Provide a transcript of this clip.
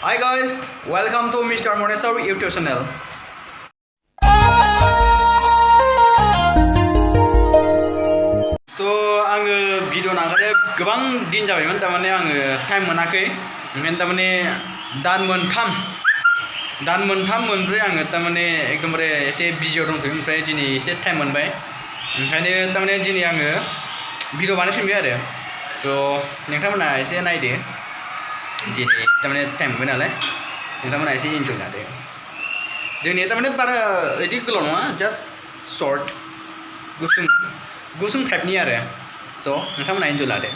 Hi guys, welcome to Mr. Monesar YouTube channel. So आङो video नागारनाया गोबां दिन जाबायमोन तारमाने आङो टाइम मोनाखै ओंखायनो तारमाने दान मोनथाम मोनब्रै आङो तारमाने एकदमबारे एसे बिजियाव दंथ'यो ओमफ्राय दिनै एसे टाइम मोनबाय ओंखायनो तारमाने दिनै आङो भिडिअ बानायफिनबाय आरो स' नोंथांमोना एसे नायदो दिनै तारमाने टाइम मोनबाय नालाय नोंथांमोना एसे इन्जय लादो जोंनि तारमाने बारा इदि गोलाव नङा जास्ट सर्ट गुसुं टाइपनि आरो स' नोंथांमोना इन्जय लादो